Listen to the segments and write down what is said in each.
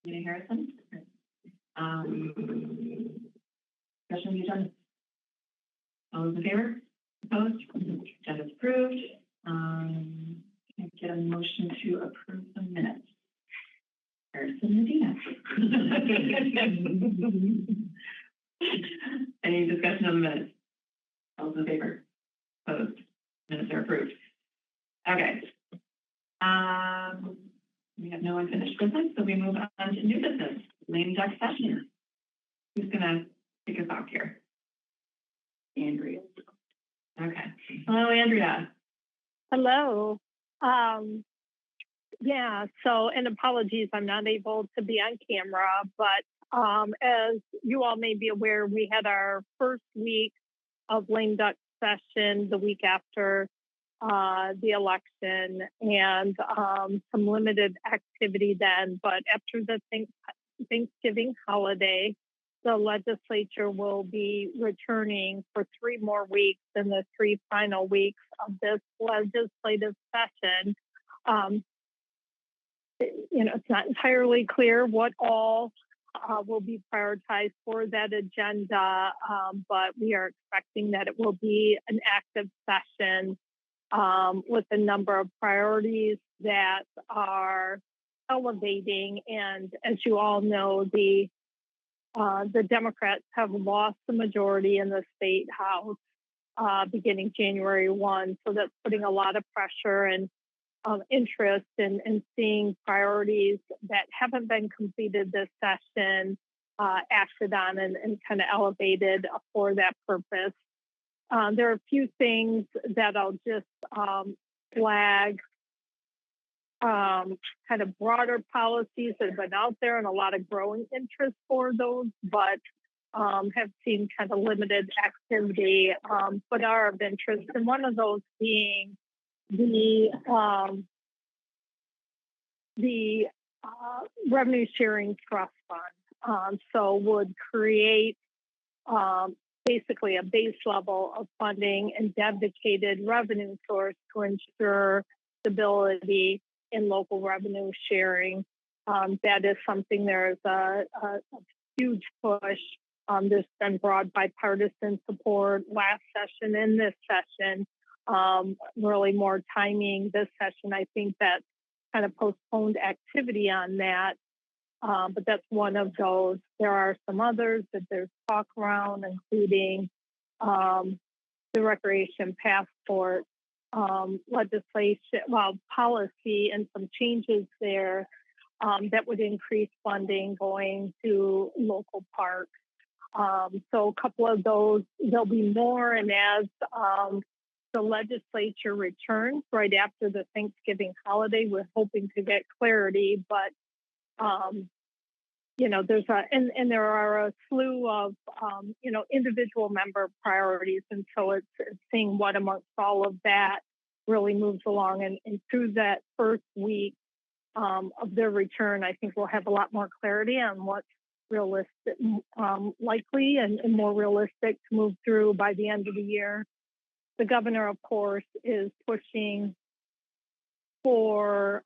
Nina Harrison. Discussion of the agenda. All those in favor? Opposed? Agenda is approved. Can I get a motion to approve the minutes? Harrison, Medina. Any discussion on the minutes? All those in favor? Opposed? Minutes are approved. Okay. We have no unfinished business, so we move on to new business. Lame duck session. Who's gonna kick us off here? Andrea. Okay. Hello, Andrea. Hello. Yeah, so, and apologies, I'm not able to be on camera, but as you all may be aware, we had our first week of lame duck session the week after the election, and some limited activity then. But after the Thanksgiving holiday, the legislature will be returning for 3 more weeks in the 3 final weeks of this legislative session. It's not entirely clear what all will be prioritized for that agenda, but we are expecting that it will be an active session with a number of priorities that are elevating. And as you all know, the Democrats have lost the majority in the state house beginning January 1. So that's putting a lot of pressure and interest in seeing priorities that haven't been completed this session acted on and kind of elevated for that purpose. There are a few things that I'll just flag, kind of broader policies that have been out there and a lot of growing interest for those, but have seen kind of limited activity, but are of interest. And one of those being the revenue sharing trust fund. So would create basically a base level of funding and dedicated revenue source to ensure stability in local revenue sharing. That is something there's a huge push. There's been broad bipartisan support last session and this session. Really more timing this session. I think that kind of postponed activity on that. But that's one of those. There are some others that there's talk around, including the recreation passport legislation, policy and some changes there that would increase funding going to local parks. So a couple of those, there'll be more, and as the legislature returns right after the Thanksgiving holiday, we're hoping to get clarity, but there's and there are a slew of individual member priorities, and so it's seeing what amongst all of that really moves along, and through that first week of their return, I think we'll have a lot more clarity on what's realistic, likely and more realistic to move through by the end of the year. The governor, of course, is pushing for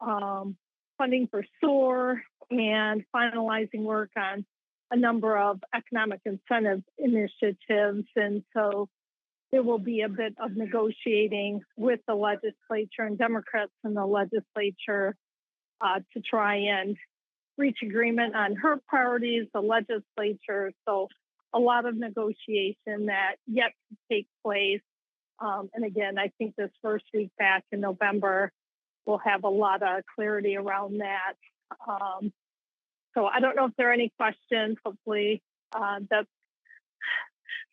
funding for SOAR and finalizing work on a number of economic incentive initiatives. And so there will be a bit of negotiating with the legislature and Democrats in the legislature to try and reach agreement on her priorities, the legislature. So a lot of negotiation that yet to take place. And again, I think this first week back in November, we'll have a lot of clarity around that. So I don't know if there are any questions. Hopefully that's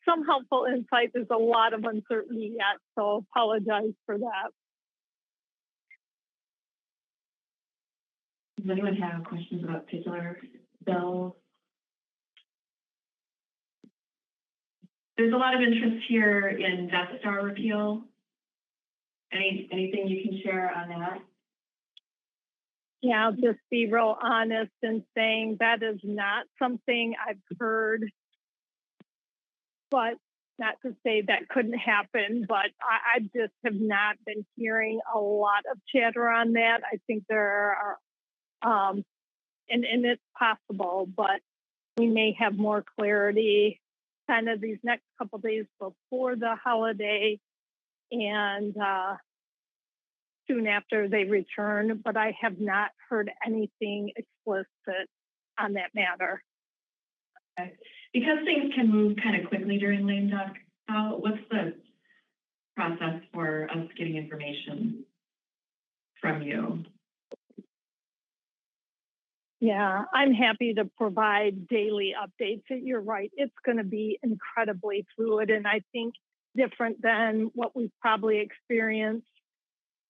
some helpful insight. There's a lot of uncertainty yet, so apologize for that. Does anyone have questions about particular bills? There's a lot of interest here in Legistar repeal. Anything you can share on that? Yeah, I'll just be real honest in saying that is not something I've heard, but not to say that couldn't happen, but I just have not been hearing a lot of chatter on that. I think there are and it's possible, but we may have more clarity kind of these next couple of days before the holiday and soon after they return, but I have not heard anything explicit on that matter. Okay. Because things can move kind of quickly during lame duck, what's the process for us getting information from you? Yeah, I'm happy to provide daily updates. You're right. It's going to be incredibly fluid, and I think different than what we've probably experienced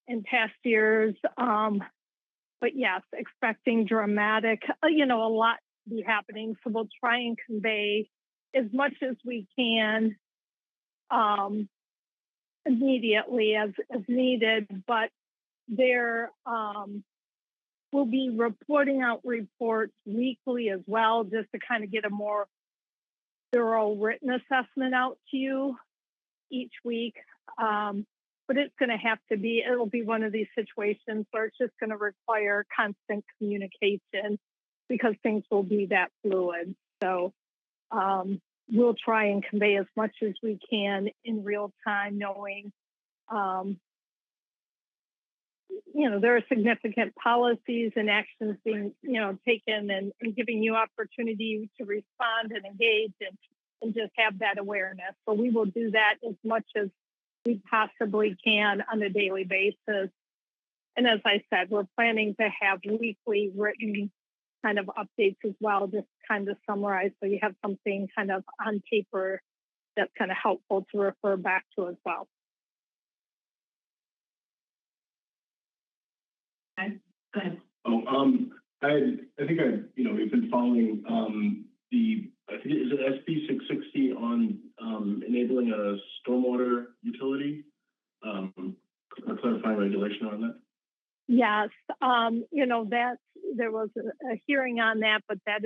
in past years. But yes, expecting dramatic, a lot to be happening. So we'll try and convey as much as we can immediately as needed, but there we'll be reporting out reports weekly as well, just to kind of get a more thorough written assessment out to you each week. But it's going to it'll be one of these situations where it's just going to require constant communication because things will be that fluid. So we'll try and convey as much as we can in real time, knowing there are significant policies and actions being, taken and giving you opportunity to respond and engage and just have that awareness. So we will do that as much as we possibly can on a daily basis. And as I said, we're planning to have weekly written kind of updates as well, just kind of summarize so you have something kind of on paper that's kind of helpful to refer back to as well. Okay, go ahead. I think we've been following is it SB 660 on enabling a stormwater utility, clarifying regulation on that. Yes, there was a hearing on that, but that's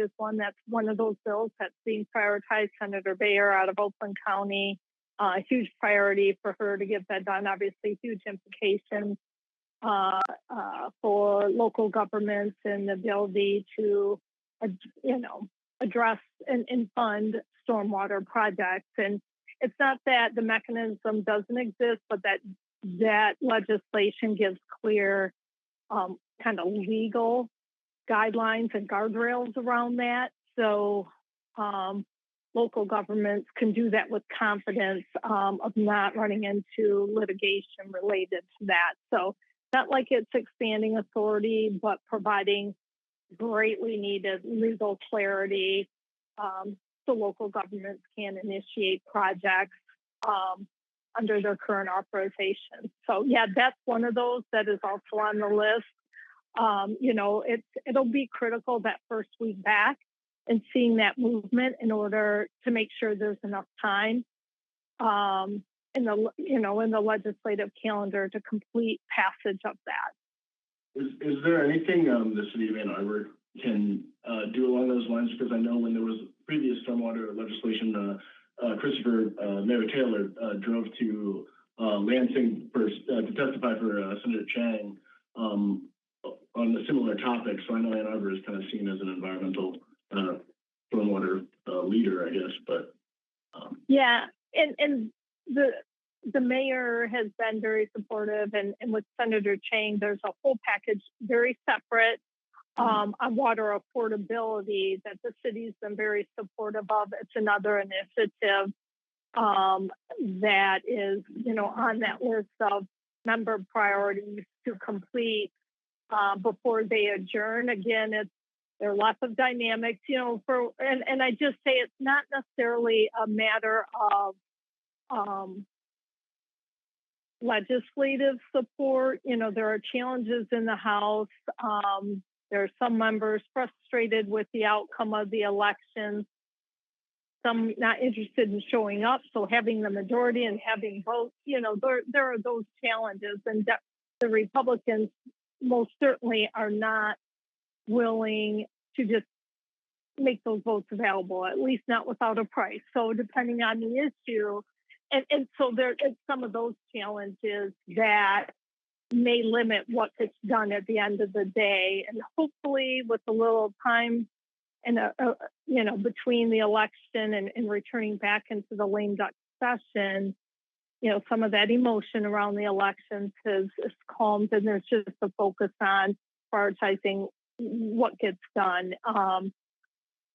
one of those bills that's being prioritized. Senator Bayer out of Oakland County, a huge priority for her to get that done. Obviously, huge implications for local governments and the ability to, address and fund stormwater projects. And it's not that the mechanism doesn't exist, but that legislation gives clear kind of legal guidelines and guardrails around that. So local governments can do that with confidence of not running into litigation related to that. So not like it's expanding authority, but providing greatly needed legal clarity so local governments can initiate projects under their current authorization. So yeah, that's one of those that is also on the list. It'll be critical that first week back and seeing that movement in order to make sure there's enough time in the legislative calendar to complete passage of that. Is there anything the city of Ann Arbor can do along those lines? Because I know when there was previous stormwater legislation, Mayor Taylor drove to Lansing to testify for Senator Chang on a similar topic. So I know Ann Arbor is kind of seen as an environmental stormwater leader, I guess. But yeah, and the mayor has been very supportive, and with Senator Chang, there's a whole package very separate on water affordability that the city's been very supportive of. It's another initiative that is, on that list of member priorities to complete before they adjourn. Again, there are lots of dynamics, and I just say it's not necessarily a matter of legislative support. There are challenges in the House. There are some members frustrated with the outcome of the election, some not interested in showing up. So having the majority and having votes, there are those challenges. And the Republicans most certainly are not willing to just make those votes available, at least not without a price. So depending on the issue, and so there is some of those challenges that may limit what gets done at the end of the day. And hopefully with a little time and, between the election and returning back into the lame duck session, some of that emotion around the elections is calmed, and there's just a focus on prioritizing what gets done.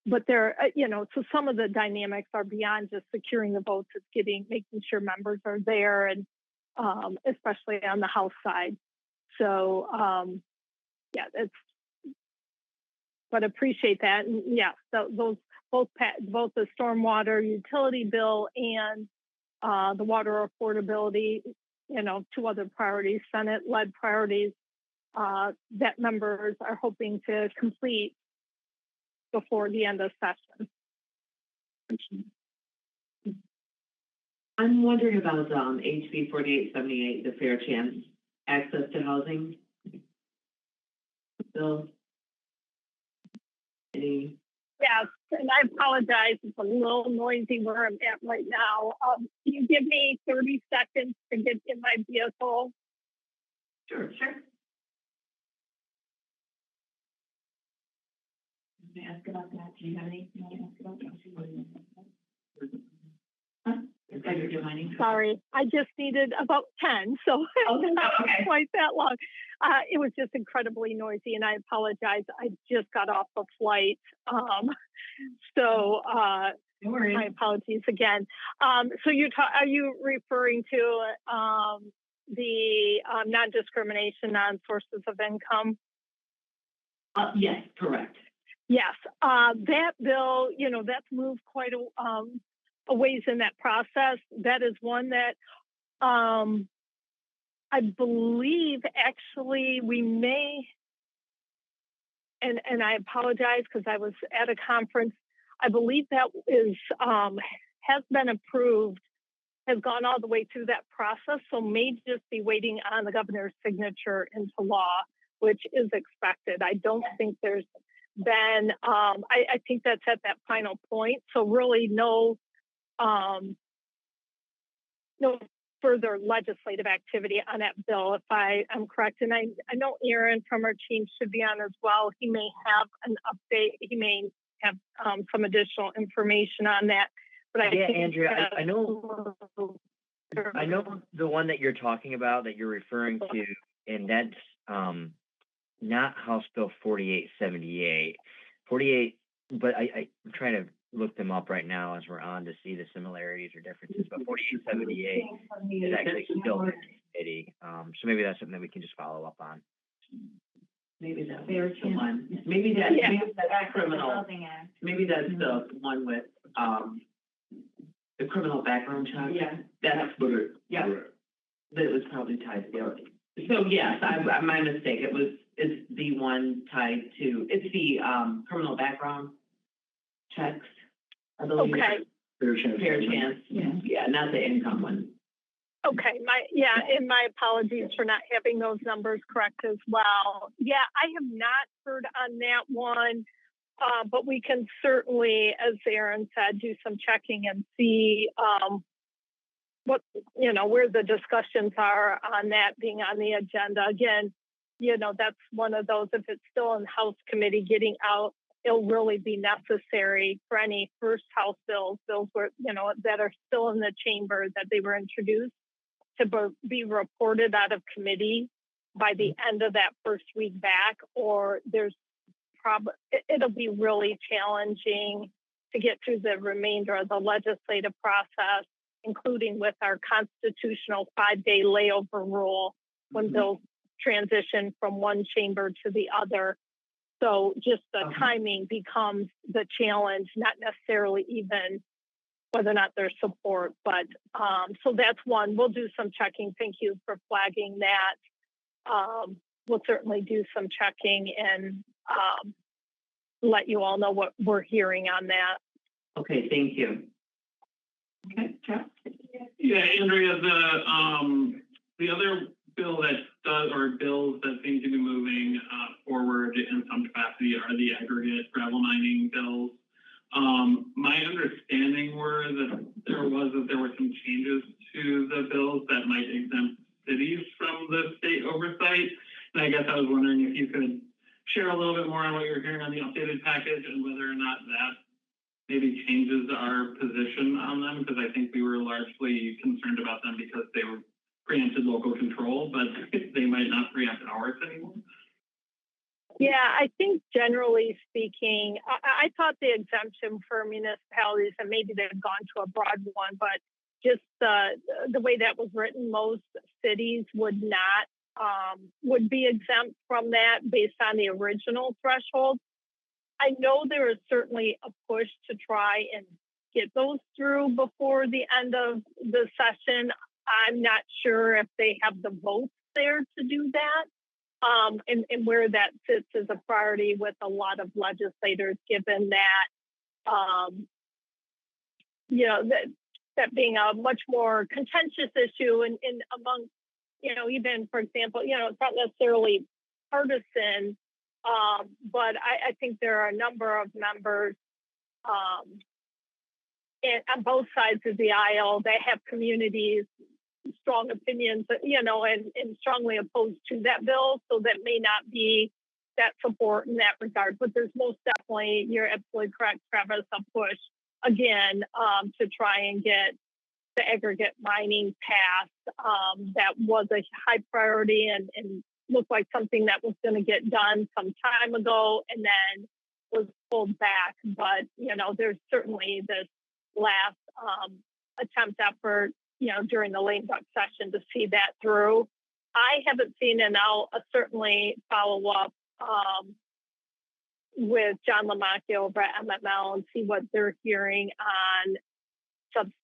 But there, so some of the dynamics are beyond just securing the votes. It's making sure members are there, and especially on the House side. So, but appreciate that. And yeah, so both the stormwater utility bill and the water affordability, two other priorities, Senate-led priorities that members are hoping to complete before the end of session. I'm wondering about HB 4878, the fair chance access to housing bill. Yes, and I apologize. It's a little noisy where I'm at right now. Can you give me 30 seconds to get in my vehicle? Sure. May I ask about that? Do you have anything to ask about that? Huh? Sorry, I just needed about 10, so it's not quite that long. It was just incredibly noisy, and I apologize. I just got off a flight, so my apologies again. So are you referring to the non-discrimination on sources of income? Yes, correct. Yes, that bill, that's moved quite a ways in that process. That is one that I believe actually we may, and I apologize because I was at a conference. I believe that has been approved, has gone all the way through that process, so may just be waiting on the governor's signature into law, which is expected. I don't think there's been, I think that's at that final point. So really no further legislative activity on that bill, if I am correct. And I know Aaron from our team should be on as well. He may have an update. He may have some additional information on that. But I think Andrea, I know the one that you're talking about, that you're referring to, and that's not House Bill 4878. But I'm trying to look them up right now as we're on to see the similarities or differences. But 4878 is actually still in committee. So maybe that's something that we can just follow up on. Maybe that's the one. Maybe that's criminal. Maybe that's the one with the criminal background check. Yeah, that's that was probably tied together. So yes, my mistake. It's the one tied to the criminal background checks. Okay. Fair chance. Yeah, not the income one. Okay, and my apologies for not having those numbers correct as well. Yeah, I have not heard on that one, but we can certainly, as Aaron said, do some checking and see what, where the discussions are on that being on the agenda. Again, that's one of those, if it's still in House committee getting out, it'll really be necessary for any first House bills where, that are still in the chamber, that they were introduced, to be reported out of committee by the end of that first week back, or it'll be really challenging to get through the remainder of the legislative process, including with our constitutional 5-day layover rule when bills transition from one chamber to the other. So just the timing becomes the challenge, not necessarily even whether or not there's support, but so that's one. We'll do some checking. Thank you for flagging that. We'll certainly do some checking and let you all know what we're hearing on that. Okay, thank you. Okay, Jeff? Yeah, Andrea, the other bill that does, or bills that seem to be moving forward in some capacity, are the aggregate gravel mining bills. My understanding were that there were some changes to the bills that might exempt cities from the state oversight. And I guess I was wondering if you could share a little bit more on what you're hearing on the updated package and whether or not that maybe changes our position on them, because I think we were largely concerned about them because they were granted local control, but they might not preempt ours anymore. Yeah, I think generally speaking, I thought the exemption for municipalities, and maybe they've gone to a broad one, but just the way that was written, most cities would not, would be exempt from that based on the original threshold. I know there is certainly a push to try and get those through before the end of the session. I'm not sure if they have the votes there to do that. And where that sits as a priority with a lot of legislators, given that, you know, that being a much more contentious issue and among, you know, even, for example, you know, it's not necessarily partisan, but I think there are a number of members and on both sides of the aisle that have communities, strong opinions, you know, and strongly opposed to that bill. So that may not be that support in that regard. But there's most definitely, you're absolutely correct, Travis, a push again to try and get the aggregate mining passed. That was a high priority and looked like something that was going to get done some time ago and then was pulled back. But, you know, there's certainly this last attempt effort, you know, during the lame duck session to see that through. I haven't seen, and I'll certainly follow up with John Lamacchia over at MML and see what they're hearing on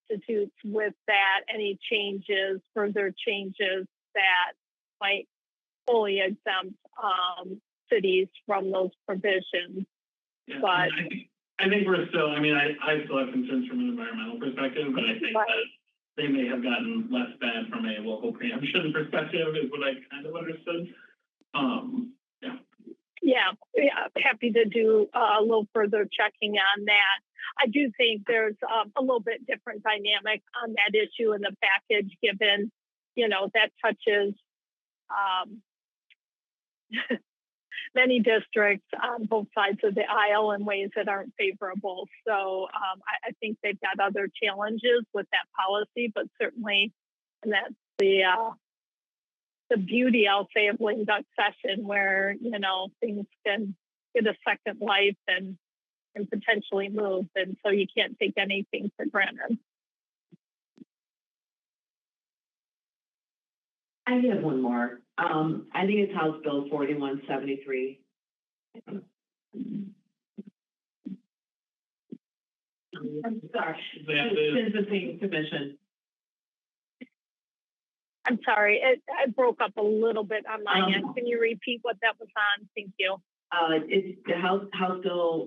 substitutes with that, any changes, further changes that might fully exempt cities from those provisions. Yeah, but I think we're still, I mean, I still have concerns from an environmental perspective, but I think that they may have gotten less bad from a local preemption perspective is what I kind of understood. Yeah, happy to do a little further checking on that. I do think there's a little bit different dynamic on that issue in the package, given, you know, that touches many districts on both sides of the aisle in ways that aren't favorable. So I think they've got other challenges with that policy, but certainly, and that's the beauty, I'll say, of lame duck session, where, you know, things can get a second life and potentially move. And so you can't take anything for granted. I have one more. I think it's House Bill 4173. I'm sorry. Sentencing Commission. I'm sorry, I broke up a little bit on my end. Can you repeat what that was on? Thank you. It's the House Bill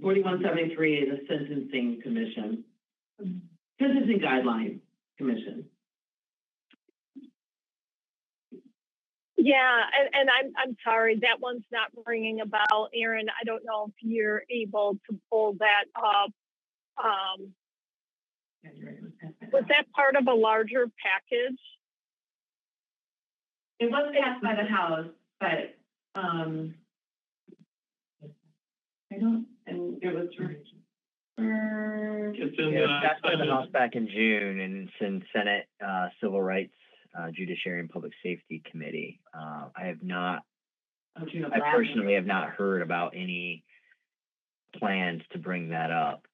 4173 is a sentencing commission, sentencing guideline commission. Yeah, and I'm sorry, that one's not ringing a bell, Aaron. I don't know if you're able to pull that up. Was that part of a larger package? It was passed by the House, but I don't, and it was It's in passed by the House back in June, and it's in Senate Civil Rights, Judiciary and Public Safety Committee. I personally have not heard about any plans to bring that up,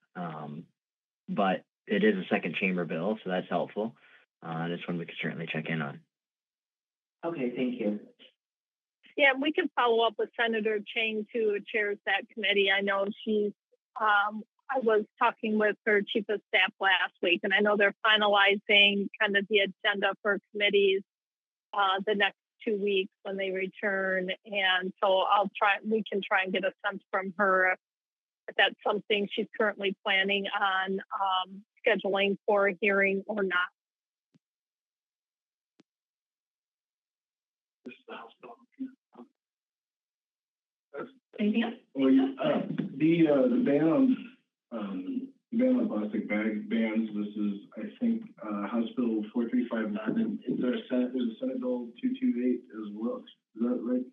but it is a second chamber bill, so that's helpful. This one we could certainly check in on. Okay, thank you. Yeah, we can follow up with Senator Chang, who chairs that committee. I know she's, I was talking with her chief of staff last week, and I know they're finalizing kind of the agenda for committees the next 2 weeks when they return. And so we can try and get a sense from her if that's something she's currently planning on scheduling for a hearing or not. anything else? Well, the ban on ban on plastic bag bans. This is, I think, House Bill 4359. And is there there's a Senate Bill 228 as well. Is that right?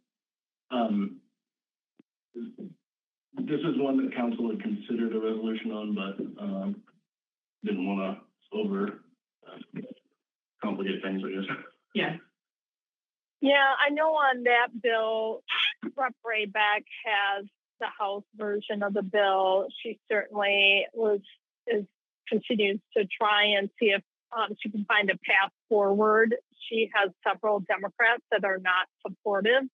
This is one that council had considered a resolution on, but didn't want to over complicate things, I guess. Yeah. Yeah, I know on that bill, Rep. Rayback has the House version of the bill. She certainly continues to try and see if she can find a path forward. She has several Democrats that are not supportive.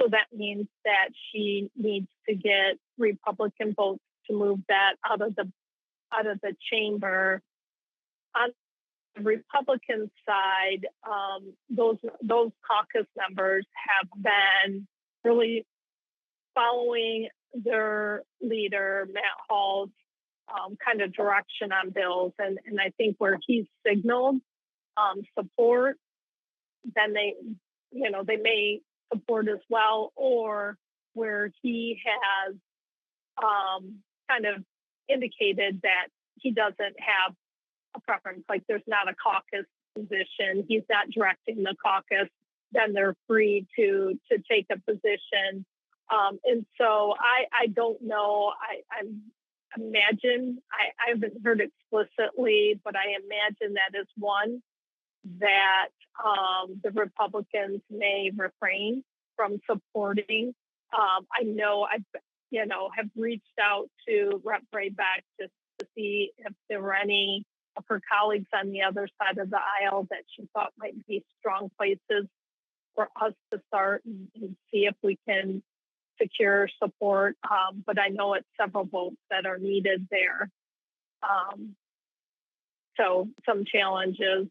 So that means that she needs to get Republican votes to move that out of the chamber. On the Republican side, those caucus members have been really following their leader, Matt Hall's kind of direction on bills. And I think where he's signaled support, then they may support as well, or where he has kind of indicated that he doesn't have a preference, like there's not a caucus position, he's not directing the caucus, then they're free to take a position. And so I don't know, I imagine, I haven't heard explicitly, but I imagine that is one that the Republicans may refrain from supporting. I know have reached out to Rep. Rayback just to see if there were any of her colleagues on the other side of the aisle that she thought might be strong places for us to start and see if we can secure support. But I know it's several votes that are needed there. So some challenges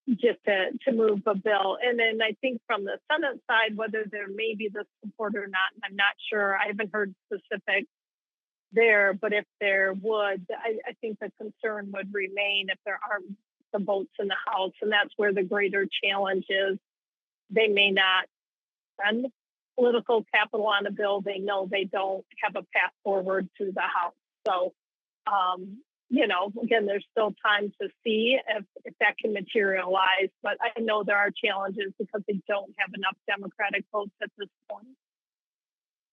just to move a bill. And then I think from the Senate side, whether there may be the support or not, I'm not sure. I haven't heard specifics there, but if there would, I think the concern would remain if there aren't the votes in the House, and that's where the greater challenge is. They may not spend political capital on a bill. They know they don't have a path forward through the House. So, again, there's still time to see if that can materialize, but I know there are challenges because they don't have enough Democratic votes at this point.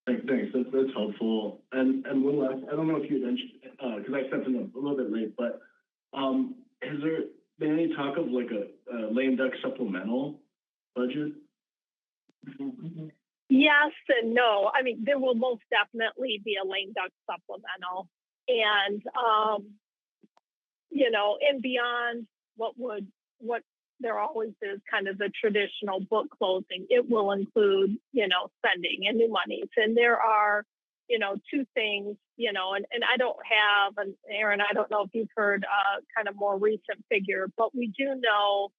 Thanks. That's helpful. And one last, I don't know if you mentioned, because I stepped in a little bit late, but has there been any talk of like a lame duck supplemental budget? Yes and no. I mean, there will most definitely be a lame duck supplemental. And, and beyond what there always is kind of the traditional book closing, it will include, spending and new monies. And there are, two things, and I don't have, and Aaron, I don't know if you've heard kind of more recent figure, but we do know,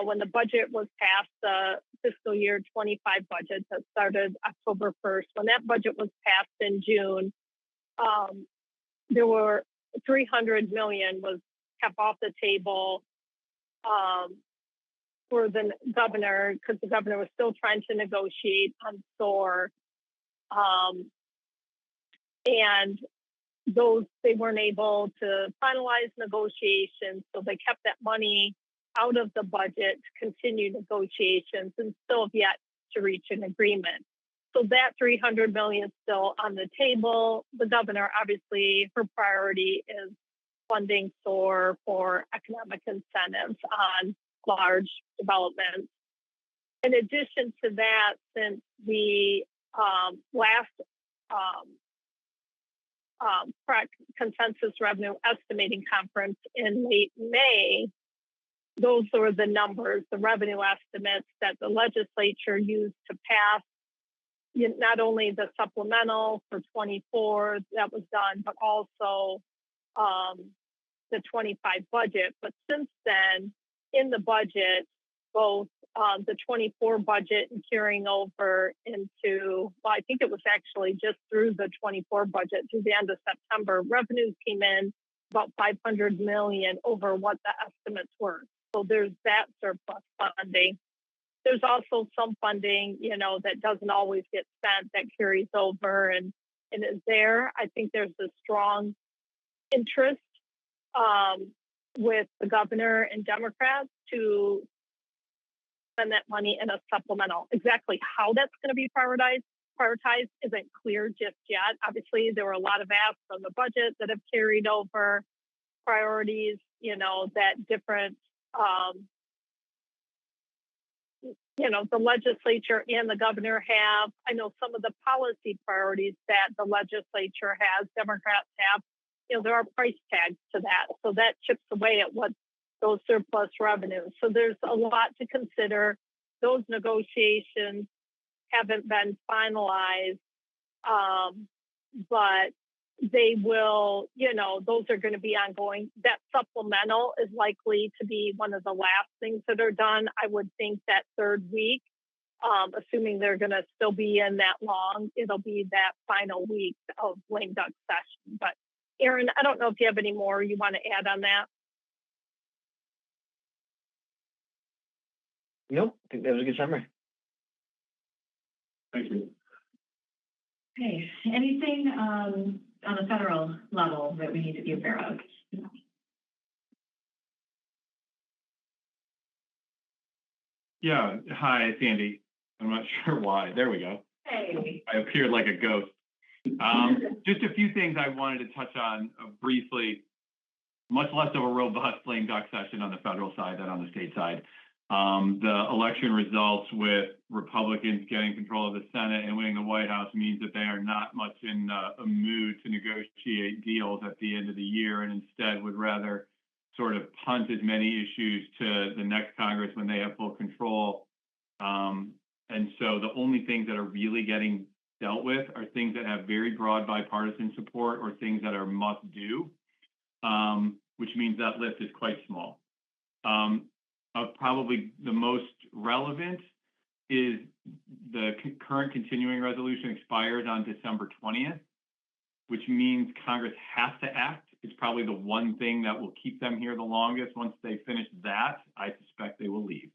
when the budget was passed, the fiscal year 25 budget that started October 1st, when that budget was passed in June, there were $300 million was kept off the table for the governor, because the governor was still trying to negotiate on SOAR. And they weren't able to finalize negotiations, so they kept that money out of the budget to continue negotiations and still have yet to reach an agreement. So that $300 million is still on the table. The governor, obviously, her priority is funding SOAR for economic incentives on large developments. In addition to that, since the last consensus revenue estimating conference in late May, those were the numbers, the revenue estimates that the legislature used to pass not only the supplemental for 24 that was done, but also the 25 budget. But since then, in the budget, both the 24 budget and carrying over into, well, I think it was actually just through the 24 budget through the end of September, revenues came in about $500 million over what the estimates were. So there's that surplus funding. There's also some funding, that doesn't always get spent that carries over. And and is there. I think there's a strong interest with the governor and Democrats to spend that money in a supplemental. Exactly how that's going to be prioritized isn't clear just yet. Obviously, there were a lot of asks on the budget that have carried over priorities, that different, the legislature and the governor have. I know some of the policy priorities that the legislature has, Democrats have, there are price tags to that. So that chips away at what those surplus revenues. So there's a lot to consider. Those negotiations haven't been finalized, but they will, those are going to be ongoing. That supplemental is likely to be one of the last things that are done. I would think that third week, assuming they're going to still be in that long, it'll be that final week of lame duck session. But Aaron, I don't know if you have any more you want to add on that. Nope, I think that was a good summary. Thank you. Okay, anything on the federal level that we need to be aware of? Yeah, hi, it's Andy. I'm not sure why. There we go. Hey. I appeared like a ghost. Just a few things I wanted to touch on briefly, much less of a robust lame duck session on the federal side than on the state side. The election results with Republicans getting control of the Senate and winning the White House means that they are not much in a mood to negotiate deals at the end of the year, and instead would rather sort of punt as many issues to the next Congress when they have full control. And so the only things that are really getting dealt with are things that have very broad bipartisan support or things that are must do, which means that list is quite small. Probably the most relevant is the current continuing resolution expires on December 20th, which means Congress has to act. It's probably the one thing that will keep them here the longest. Once they finish that, I suspect they will leave.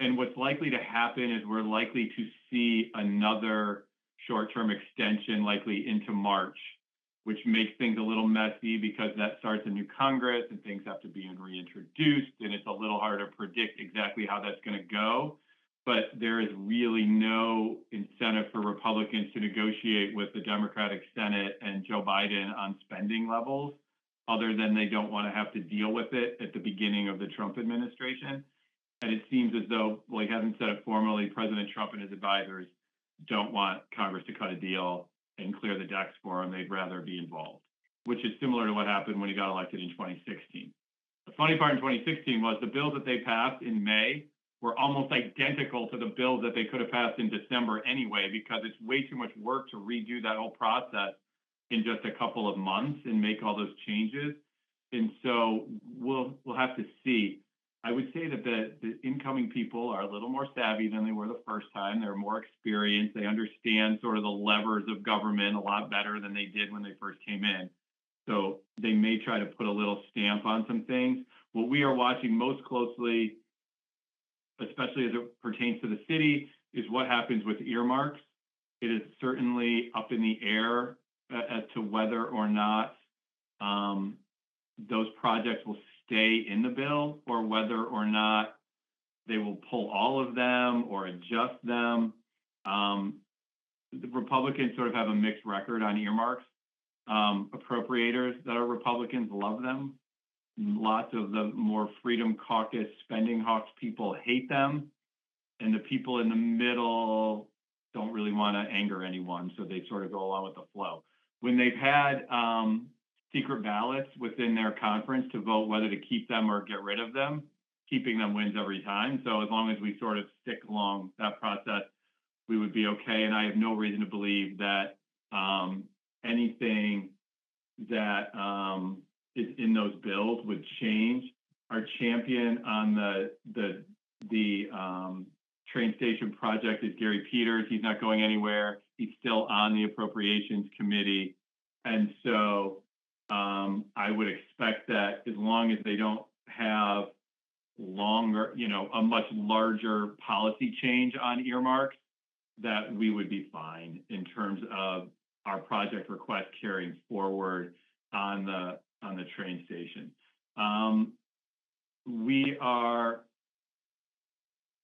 And what's likely to happen is we're likely to see another short-term extension likely into March, which makes things a little messy because that starts a new Congress and things have to be reintroduced, and it's a little hard to predict exactly how that's going to go. But there is really no incentive for Republicans to negotiate with the Democratic Senate and Joe Biden on spending levels, other than they don't want to have to deal with it at the beginning of the Trump administration. And it seems as though, well, he hasn't said it formally, President Trump and his advisors don't want Congress to cut a deal and clear the decks for him. They'd rather be involved, which is similar to what happened when he got elected in 2016. The funny part in 2016 was the bills that they passed in May were almost identical to the bills that they could have passed in December anyway, because it's way too much work to redo that whole process in just a couple of months and make all those changes. And so we'll have to see. I would say that the incoming people are a little more savvy than they were the first time. They're more experienced. They understand sort of the levers of government a lot better than they did when they first came in. So they may try to put a little stamp on some things. What we are watching most closely, especially as it pertains to the city, is what happens with earmarks. It is certainly up in the air as to whether or not those projects will stay in the bill or whether or not they will pull all of them or adjust them. The Republicans sort of have a mixed record on earmarks. Appropriators that are Republicans love them. Lots of the more Freedom Caucus spending hawks people hate them. And the people in the middle don't really want to anger anyone, so they sort of go along with the flow. When they've had secret ballots within their conference to vote whether to keep them or get rid of them, keeping them wins every time. So as long as we sort of stick along that process, we would be okay. And I have no reason to believe that anything that is in those bills would change. Our champion on the train station project is Gary Peters. He's not going anywhere. He's still on the Appropriations Committee. And so I would expect that as long as they don't have a much larger policy change on earmarks, that we would be fine in terms of our project request carrying forward on the train station.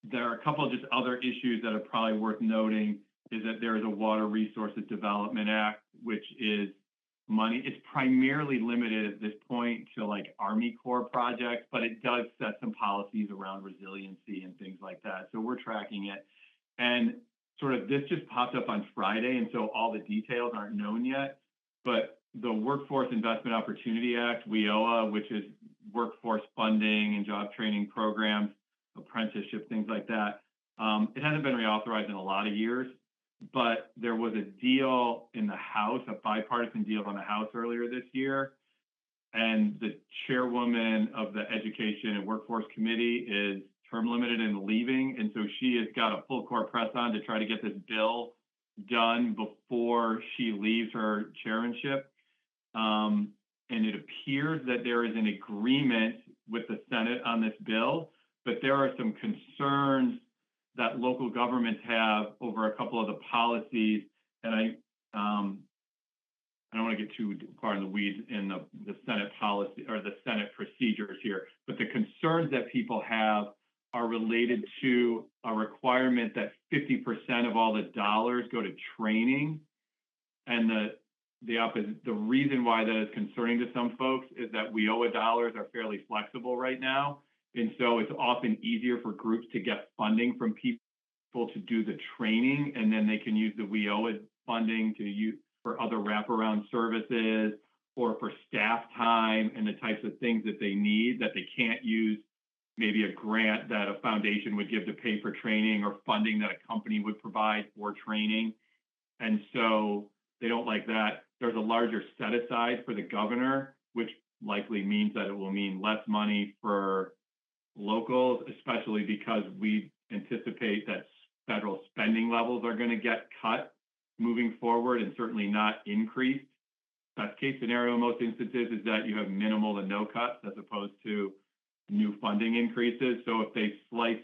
There are a couple of just other issues that are probably worth noting, is that there is a Water Resources Development Act, which is money. It's primarily limited at this point to like Army Corps projects, but it does set some policies around resiliency and things like that. So we're tracking it. And sort of this just popped up on Friday, and so all the details aren't known yet. But the Workforce Investment Opportunity Act, WIOA, which is workforce funding and job training programs, apprenticeship, things like that, it hasn't been reauthorized in a lot of years. But there was a deal in the House, a bipartisan deal on the House earlier this year. And the chairwoman of the Education and Workforce Committee is term limited and leaving. And so she has got a full court press on to try to get this bill done before she leaves her chairmanship. And it appears that there is an agreement with the Senate on this bill, but there are some concerns that local governments have over a couple of the policies, and I don't want to get too far in the weeds in the Senate policy or the Senate procedures here, but the concerns that people have are related to a requirement that 50% of all the dollars go to training. And the reason why that is concerning to some folks is that WIOA dollars are fairly flexible right now. And so it's often easier for groups to get funding from people to do the training, and then they can use the WIOA funding to use for other wraparound services or for staff time and the types of things that they need that they can't use maybe a grant that a foundation would give to pay for training or funding that a company would provide for training. And so they don't like that. There's a larger set aside for the governor, which likely means that it will mean less money for locals, especially because we anticipate that federal spending levels are going to get cut moving forward and certainly not increased. Best case scenario in most instances is that you have minimal to no cuts as opposed to new funding increases. So if they slice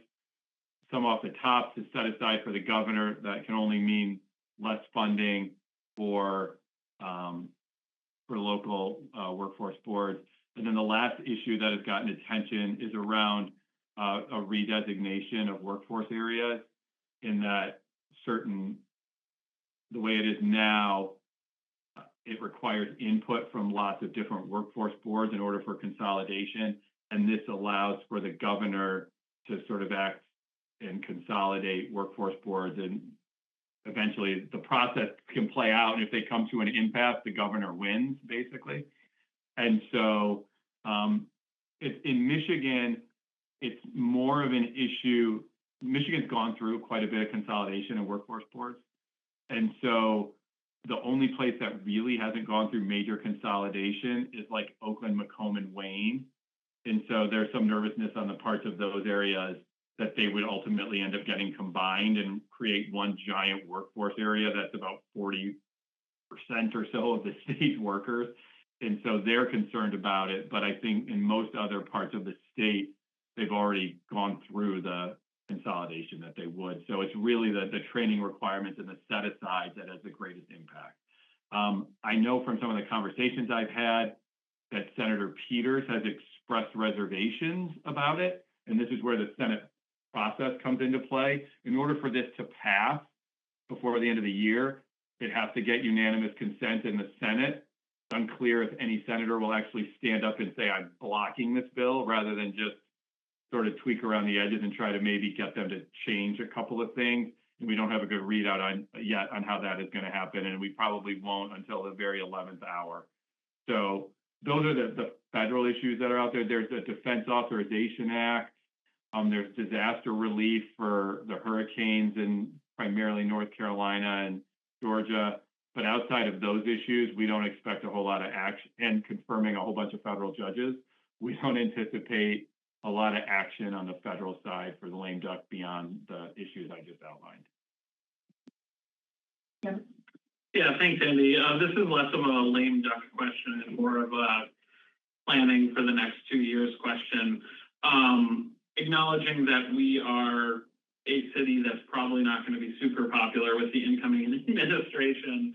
some off the top to set aside for the governor, that can only mean less funding for local workforce boards. And then the last issue that has gotten attention is around a redesignation of workforce areas, in that the way it is now, it requires input from lots of different workforce boards in order for consolidation. And this allows for the governor to sort of act and consolidate workforce boards. And eventually the process can play out. And if they come to an impasse, the governor wins, basically. And so in Michigan, it's more of an issue. Michigan's gone through quite a bit of consolidation in workforce boards. And so the only place that really hasn't gone through major consolidation is like Oakland, Macomb, and Wayne. And so there's some nervousness on the parts of those areas that they would ultimately end up getting combined and create one giant workforce area that's about 40% or so of the state's workers. And so they're concerned about it. But I think in most other parts of the state, they've already gone through the consolidation that they would. So it's really the training requirements and the set aside that has the greatest impact. I know from some of the conversations I've had that Senator Peters has expressed reservations about it. And this is where the Senate process comes into play. In order for this to pass before the end of the year, it has to get unanimous consent in the Senate. It's unclear if any senator will actually stand up and say, I'm blocking this bill, rather than just sort of tweak around the edges and try to maybe get them to change a couple of things. And we don't have a good readout yet on how that is going to happen. And we probably won't until the very 11th hour. So those are the federal issues that are out there. There's the Defense Authorization Act. There's disaster relief for the hurricanes in primarily North Carolina and Georgia. But outside of those issues, we don't expect a whole lot of action, and confirming a whole bunch of federal judges. We don't anticipate a lot of action on the federal side for the lame duck beyond the issues I just outlined. Yeah, thanks, Andy. This is less of a lame duck question and more of a planning for the next 2 years question. Acknowledging that we are a city that's probably not going to be super popular with the incoming administration,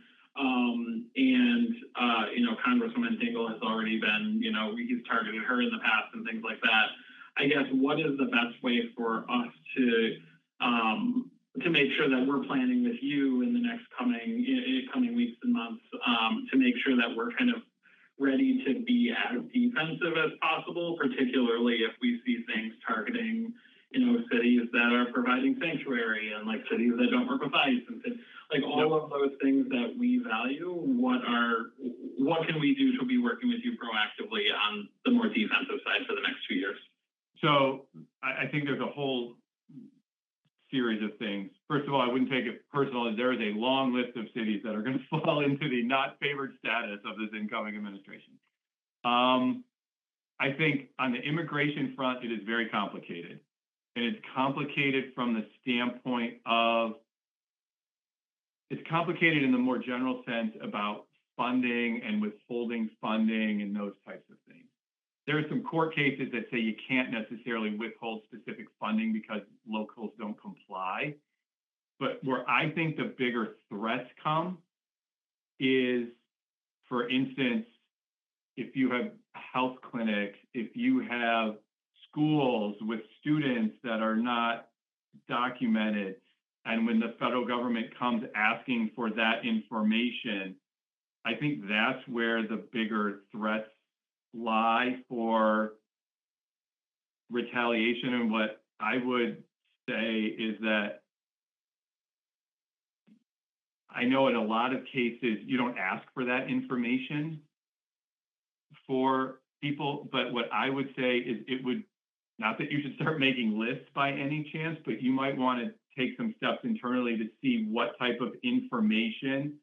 Congresswoman Dingle has already been, he's targeted her in the past and things like that. I guess what is the best way for us to make sure that we're planning with you in the next coming weeks and months to make sure that we're kind of ready to be as defensive as possible, particularly if we see things targeting, cities that are providing sanctuary and like cities that don't work with ICE and like all of those things that we value. What can we do to be working with you proactively on the more defensive side for the next 2 years? So I think there's a whole series of things. First of all, I wouldn't take it personal. There is a long list of cities that are going to fall into the not favored status of this incoming administration. I think on the immigration front, it is very complicated. And it's complicated from the standpoint of, it's complicated in the more general sense about funding and withholding funding and those types of things. There are some court cases that say you can't necessarily withhold specific funding because locals don't comply. But where I think the bigger threats come is, for instance, if you have health clinics, if you have schools with students that are not documented, and when the federal government comes asking for that information, I think that's where the bigger threats lie for retaliation. And what I would say is that I know in a lot of cases you don't ask for that information for people, but what I would say is it would, not that you should start making lists by any chance, but you might want to take some steps internally to see what type of information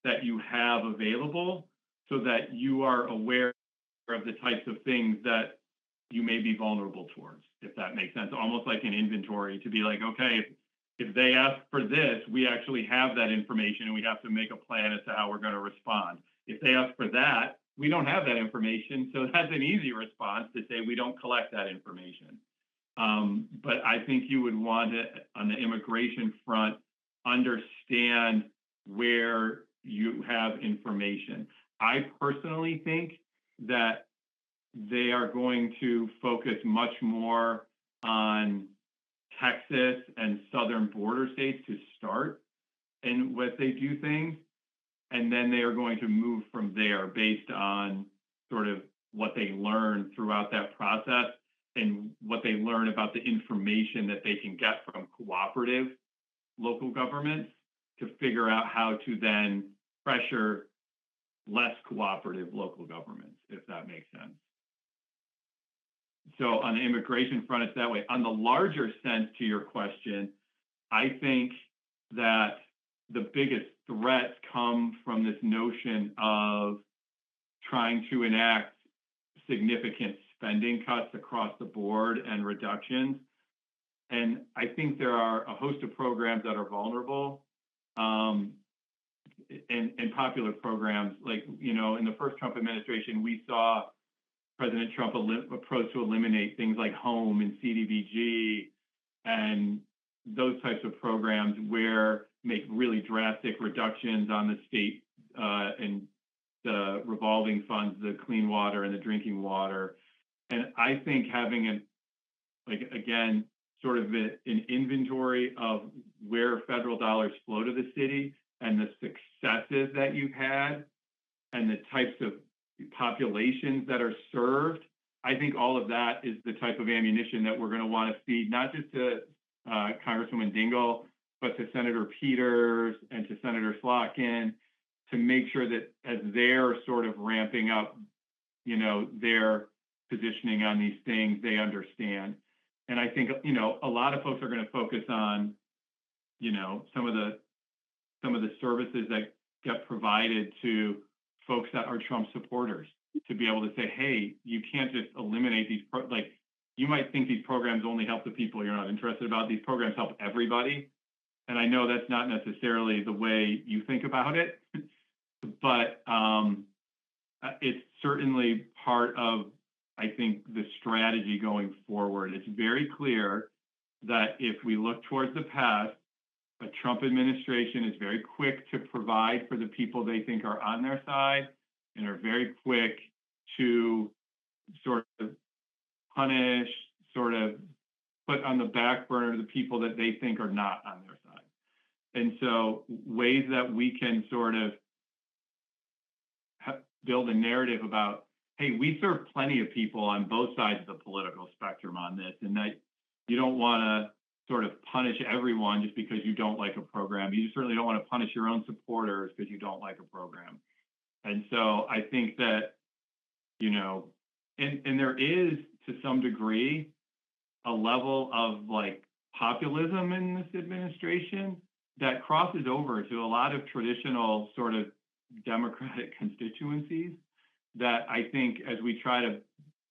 that you have available so that you are aware of the types of things that you may be vulnerable towards, if that makes sense. Almost like an inventory, to be like, okay, if they ask for this, we actually have that information and we have to make a plan as to how we're going to respond. If they ask for that, we don't have that information. So that's an easy response to say we don't collect that information. But I think you would want to, on the immigration front, understand where you have information. I personally think that they are going to focus much more on Texas and southern border states to start and what they do things. And then they are going to move from there based on sort of what they learn throughout that process and what they learn about the information that they can get from cooperative local governments to figure out how to then pressure less cooperative local governments, if that makes sense. So on the immigration front, it's that way. On the larger sense to your question, I think that the biggest threats come from this notion of trying to enact significant spending cuts across the board and reductions. And I think there are a host of programs that are vulnerable and popular programs. Like, in the first Trump administration, we saw President Trump approach to eliminate things like home and CDBG and those types of programs where make really drastic reductions on the state and the revolving funds, the clean water and the drinking water. And I think having sort of an inventory of where federal dollars flow to the city and the successes that you've had and the types of populations that are served, I think all of that is the type of ammunition that we're going to want to feed, not just to Congresswoman Dingle, but to Senator Peters and to Senator Slotkin, to make sure that as they're sort of ramping up, their positioning on these things, they understand. And I think, a lot of folks are going to focus on, some of the services that get provided to folks that are Trump supporters, to be able to say, hey, you can't just eliminate these, you might think these programs only help the people you're not interested about. These programs help everybody. And I know that's not necessarily the way you think about it, but it's certainly part of, I think, the strategy going forward. It's very clear that if we look towards the past, a Trump administration is very quick to provide for the people they think are on their side and are very quick to sort of punish, sort of put on the back burner the people that they think are not on their side. And so ways that we can sort of build a narrative about, hey, we serve plenty of people on both sides of the political spectrum on this, and that you don't want to sort of punish everyone just because you don't like a program. You certainly don't want to punish your own supporters because you don't like a program. And so I think that, you know, and there is, to some degree, a level of like populism in this administration that crosses over to a lot of traditional sort of Democratic constituencies that I think as we try to,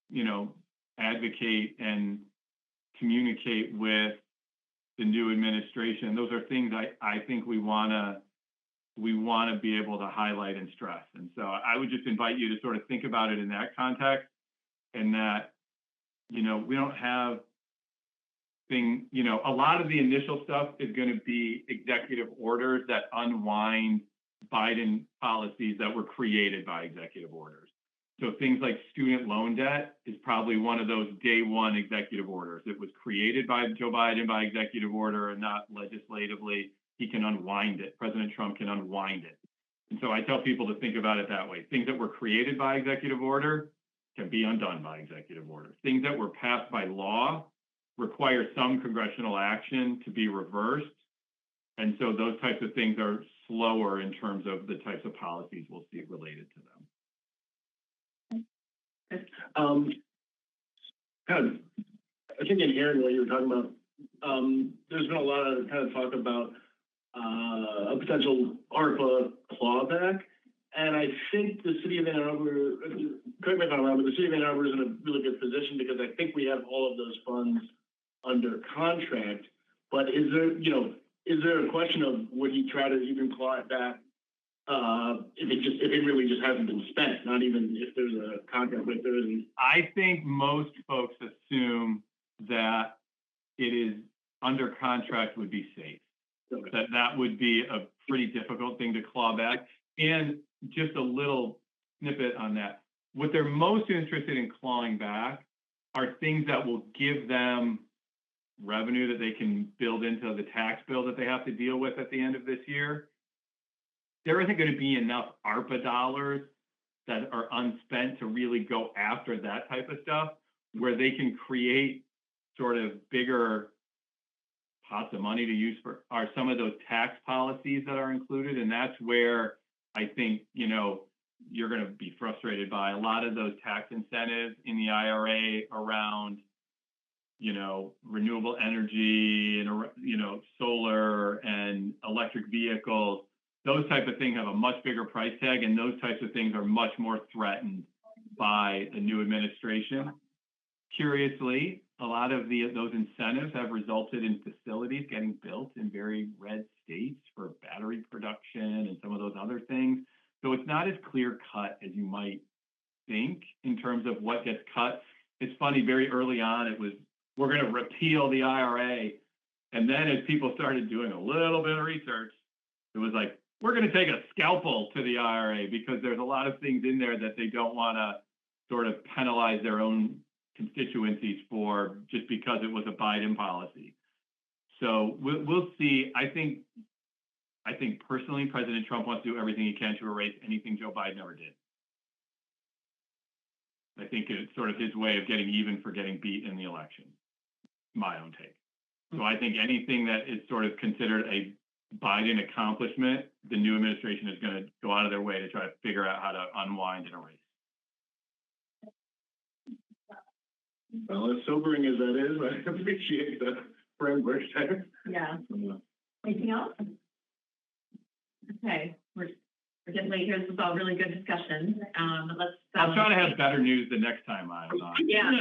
you know, advocate and communicate with the new administration, those are things I think we want to be able to highlight and stress. And so I would just invite you to sort of think about it in that context, and that, you know, we don't have you know, a lot of the initial stuff is going to be executive orders that unwind Biden policies that were created by executive orders. So things like student loan debt is probably one of those day one executive orders. It was created by Joe Biden by executive order and not legislatively. He can unwind it. President Trump can unwind it. And so I tell people to think about it that way. Things that were created by executive order can be undone by executive order. Things that were passed by law require some congressional action to be reversed. And so those types of things are slower in terms of the types of policies we'll see related to them. Kind of, I think in hearing what you were talking about, there's been a lot of kind of talk about a potential ARPA clawback. And I think the city of Ann Arbor, correct me if I'm wrong, but the city of Ann Arbor is in a really good position because I think we have all of those funds under contract. But is there a question of would he try to even claw it back if it really just hasn't been spent, not even if there's a contract, but if there isn't? I think most folks assume that it is under contract would be safe. Okay. That would be a pretty difficult thing to claw back. And just a little snippet on that. What they're most interested in clawing back are things that will give them revenue that they can build into the tax bill that they have to deal with at the end of this year. There isn't going to be enough ARPA dollars that are unspent to really go after that type of stuff, where they can create sort of bigger pots of money to use for are some of those tax policies that are included. And that's where I think, you know, you're going to be frustrated by a lot of those tax incentives in the IRA around, you know, renewable energy and, you know, solar and electric vehicles. Those type of things have a much bigger price tag, and those types of things are much more threatened by the new administration. Curiously, a lot of those incentives have resulted in facilities getting built in very red states for battery production and some of those other things. So it's not as clear cut as you might think in terms of what gets cut. It's funny, very early on, it was, we're going to repeal the IRA. And then as people started doing a little bit of research, it was like, we're going to take a scalpel to the IRA because there's a lot of things in there that they don't want to sort of penalize their own constituencies for just because it was a Biden policy. So we'll see. I think personally, President Trump wants to do everything he can to erase anything Joe Biden ever did. I think it's sort of his way of getting even for getting beat in the election. My own take. So I think anything that is sort of considered a Biden accomplishment, the new administration is going to go out of their way to try to figure out how to unwind and erase. Well, as sobering as that is, I appreciate the framework there. Yeah. Anything else? Okay, we're getting late here. This was all really good discussion. Let's. I'll try to have better news the next time I'm on. Yeah,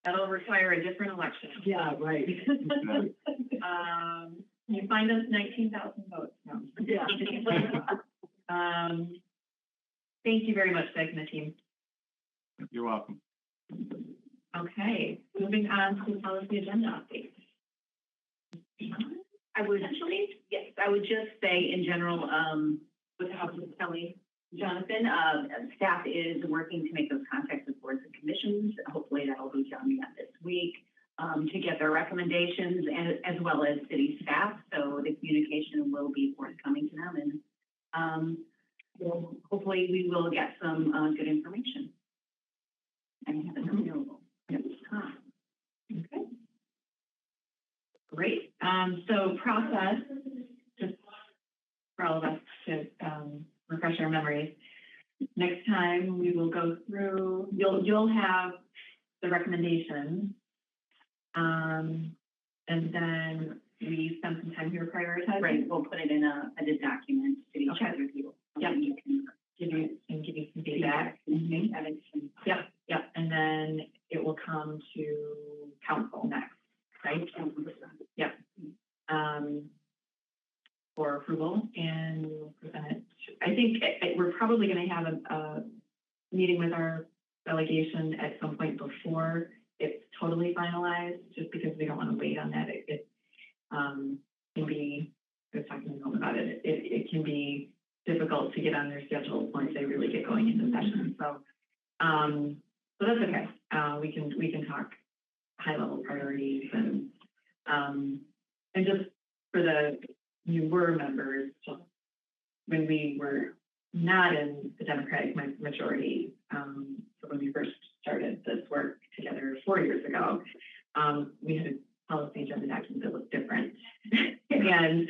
that'll require a different election. Yeah, right. Can you find us 19,000 votes? No. Yeah. Thank you very much, Dykema team. You're welcome. Okay, moving on to the policy agenda update. I would, yes, I would just say in general, with the House of Kelly, Jonathan, staff is working to make those contacts with boards and commissions. Hopefully that'll be done yet this week, to get their recommendations and as well as city staff. So the communication will be forthcoming to them, and hopefully we will get some good information and have it available at this time. Okay. Great. So process, just for all of us to refresh our memories. Next time we will go through, you'll have the recommendations. And then we spend some time here prioritizing. Right, we'll put it in a document to each other review. Yeah, you can give you some feedback. Mm-hmm. Yep. And then it will come to council next, right? Yep. For approval, and we'll present it. I think we're probably going to have a meeting with our delegation at some point before it's totally finalized, just because we don't want to wait on that. It can be, I was talking to them about it, it can be difficult to get on their schedules once they really get going into session. So that's okay. We can talk high level priorities, and just for the newer members, just when we were not in the Democratic majority, so when we first started this work together 4 years ago, we had a policy agenda document that was different and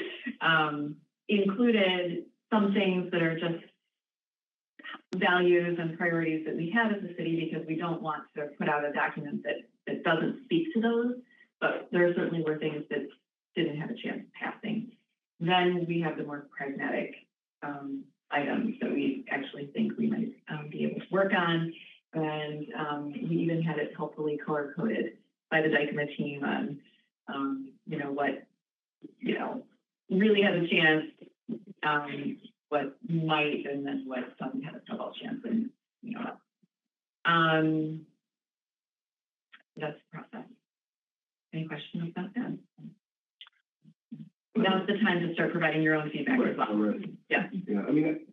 included some things that are just values and priorities that we have as a city, because we don't want to put out a document that doesn't speak to those, but there certainly were things that didn't have a chance of passing. Then we have the more pragmatic items that we actually think we might be able to work on. And we even had it helpfully color-coded by the Dykema team on, what, really has a chance, what might, and then what doesn't have a snowball chance. And, that's the process. Any questions about that? Now's the time to start providing your own feedback as well. Right. Yeah. Yeah, I mean,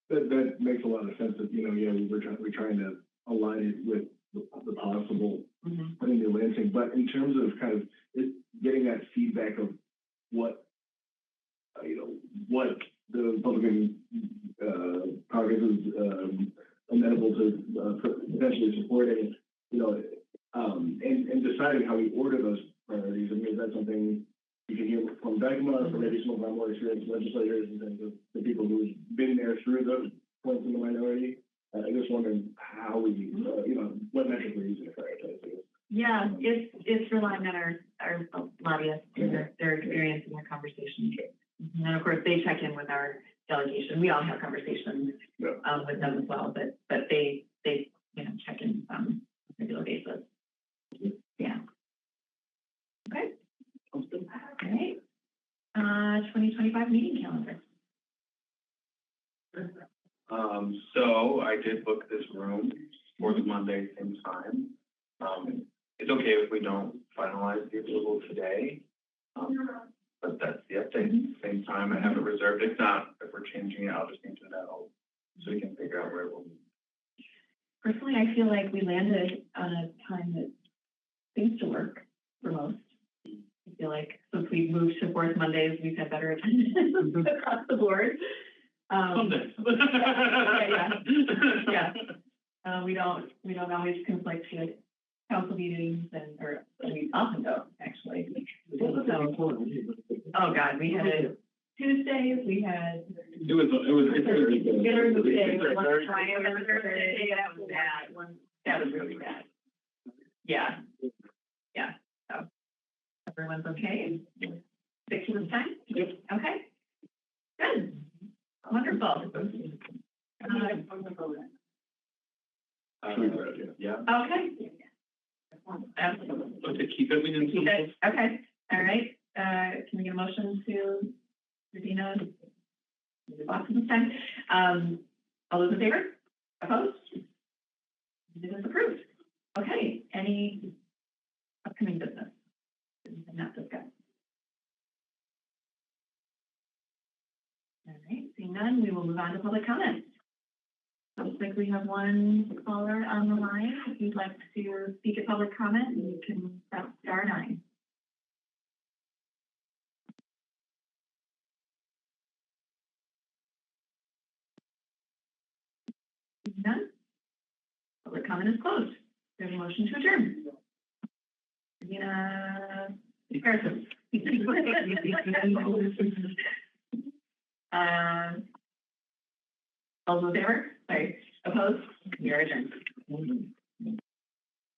that makes a lot of sense that, we're trying to align it with the possible putting the Lansing, but in terms of kind of getting that feedback of what, what the Republican caucus is amenable to potentially supporting, and deciding how we order those priorities. I mean, is that something you can hear from Dykema, or maybe some of our more experienced legislators in terms of the people who've been there through those points in the minority? I just wondering how we, what metric we're using to prioritize this. Yeah, it's relying on our lobbyists and their experience and their conversations. And of course, they check in with our delegation. We all have conversations with them as well, but they check in on a regular basis. Yeah. Okay. All right. 2025 meeting calendar. So I did book this room for the Monday same time. It's okay if we don't finalize the approval today, but that's the update. Same time, I have it reserved. If not, if we're changing it, I'll just need to know so we can figure out where we'll meet. Personally, I feel like we landed on a time that seems to work for most. I feel like since we've moved to fourth Mondays, we've had better attendance across the board. Someday. Yeah. We don't always conflict with council meetings, or we often don't actually. Oh God, we had Tuesdays, we had. It was Thursday. That was bad. That was really bad. Yeah. So everyone's okay. Stick to this time. Yep. Okay. Good. Wonderful. Yeah. Okay. Absolutely. So to keep it within. Keep it. Okay. All right. Can we get a motion to Regina? Lots of time. All those in favor? Opposed? It is approved. Okay. Any upcoming business? Not discussed. All right, seeing none, we will move on to public comment. Looks like we have one caller on the line. If you'd like to speak at public comment, you can press *9. None. Public comment is closed. There's a motion to adjourn. Garrison. All those in favor? Sorry. Opposed? We are adjourned.